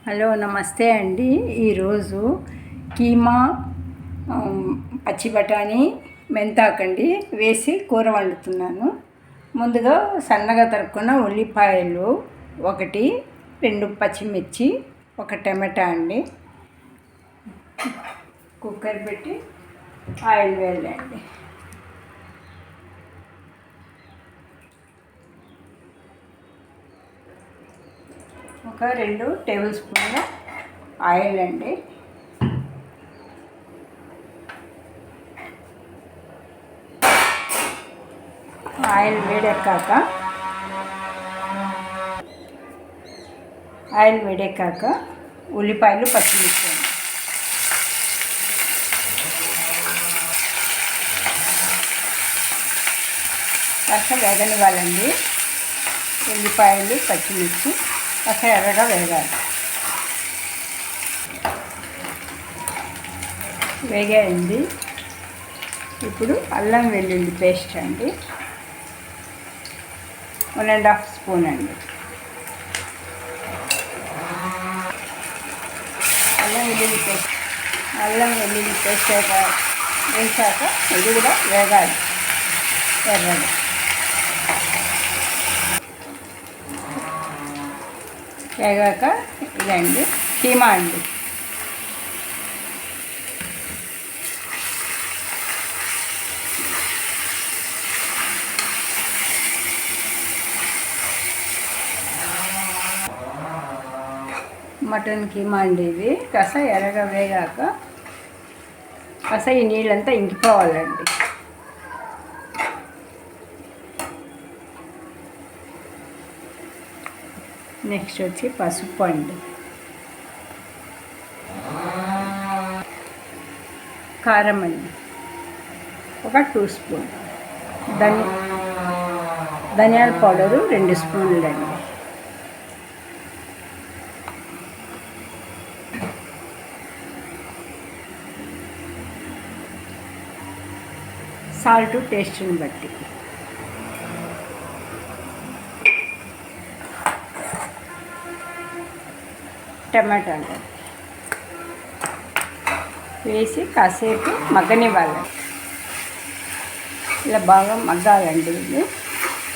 Hello నమస్తే అండి. ఈరోజు కీమా పచ్చి బఠానీ మెంతాకండి వేసి కూర వండుతున్నాను. ముందుగా సన్నగా తరుక్కున్న ఉల్లిపాయలు 1, 2 పచ్చిమిర్చి, 1 టమాటా అండి. కుక్కర్ పెట్టి ఆయిల్ వేయాలండి. ఒక 2 టేబుల్ స్పూన్ల ఆయిల్ అండి. ఆయిల్ వేడెక్కాక ఉల్లిపాయలు పచ్చిమిర్చి కాస్త వేగనివ్వాలండి. ఉల్లిపాయలు పచ్చిమిర్చి కాస్త ఎర్రగా వేగాలి. వేగాయండి. ఇప్పుడు అల్లం వెల్లుల్లి పేస్ట్ అండి, 1½ స్పూన్ అండి. అల్లం వెల్లుల్లి పేస్ట్ వేసాక ఇది కూడా వేగాలి ఎర్రగా. వేగాక ఇదండి కీమా అండి. మటన్ కీమా అండి. ఇది కాస్త ఎర్రగా వేగాక కాస్త ఈ నీళ్ళంతా ఇంకిపోవాలండి. నెక్స్ట్ వచ్చి పసుపు అండి, కారం అండి, ఒక 2 స్పూన్, ధనియాల పౌడరు 2 స్పూన్లు అండి, సాల్ట్ టేస్ట్ని బట్టి, టమాటాలు వేసి కాసేపు మగ్గనివ్వాలి. ఇలా బాగా మగ్గాలండి. ఇది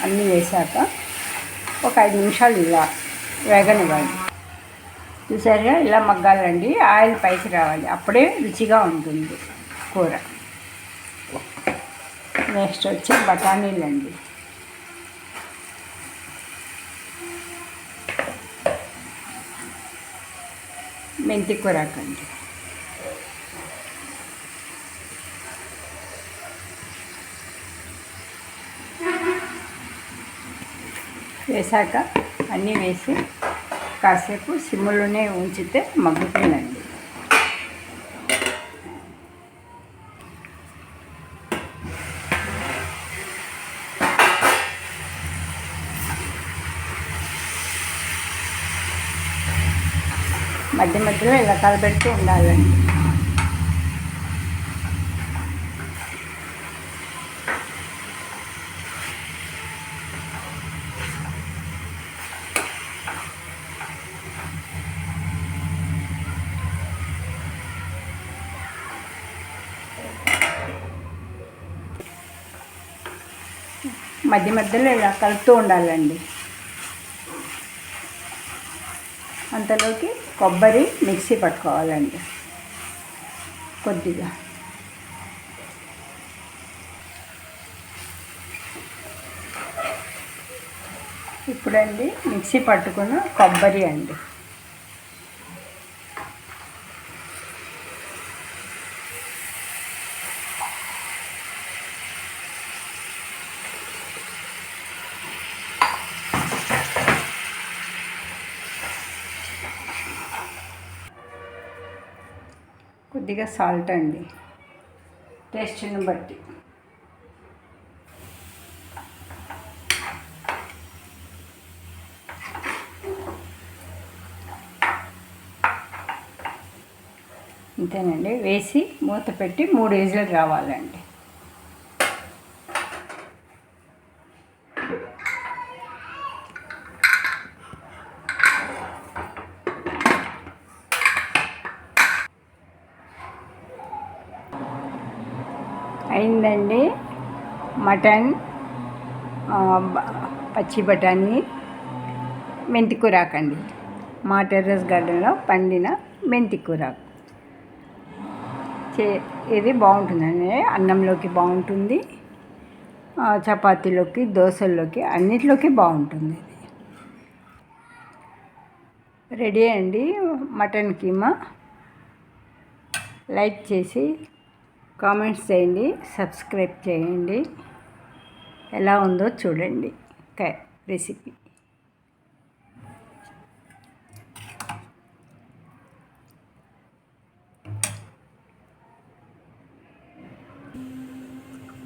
అన్నీ వేసాక ఒక 5 నిమిషాలు ఇలా వేగనివ్వాలి. చూసారుగా ఇలా మగ్గాలండి. ఆయిల్ పైకి రావాలి, అప్పుడే రుచిగా ఉంటుంది కూర. నెక్స్ట్ వచ్చి బఠానీలు అండి. మెంతి కూరకండి. వేసాక అన్నీ వేసి కాసేపు సిమ్లోనే ఉంచితే మగ్గుతుందండి. మధ్య మధ్యలో ఇలా కలబెడుతూ ఉండాలండి. మధ్య మధ్యలో ఇలా కలుపుతూ ఉండాలండి. అంతలోకి కొబ్బరి మిక్సీ పట్టుకోవాలండి కొద్దిగా. ఇప్పుడండి మిక్సీ పట్టుకున్న కొబ్బరి అండి, కొద్దిగా సాల్ట్ అండి టేస్ట్ని బట్టి, అంతేనండి. వేసి మూత పెట్టి 3 విజిల్లు రావాలండి. అయిందండి. మటన్, పచ్చి బఠానీ, మెంతి కూరాకండి. మా టెర్రస్ గార్డెన్లో పండిన మెంతి కూరాకు. ఇది బాగుంటుందండి. అన్నంలోకి బాగుంటుంది, చపాతీలోకి, దోశల్లోకి, అన్నిట్లోకి బాగుంటుంది. రెడీ అండి మటన్ కీమా. లైక్ చేసి కామెంట్స్ చేయండి, సబ్స్క్రైబ్ చేయండి. ఎలా ఉందో చూడండి రెసిపీ.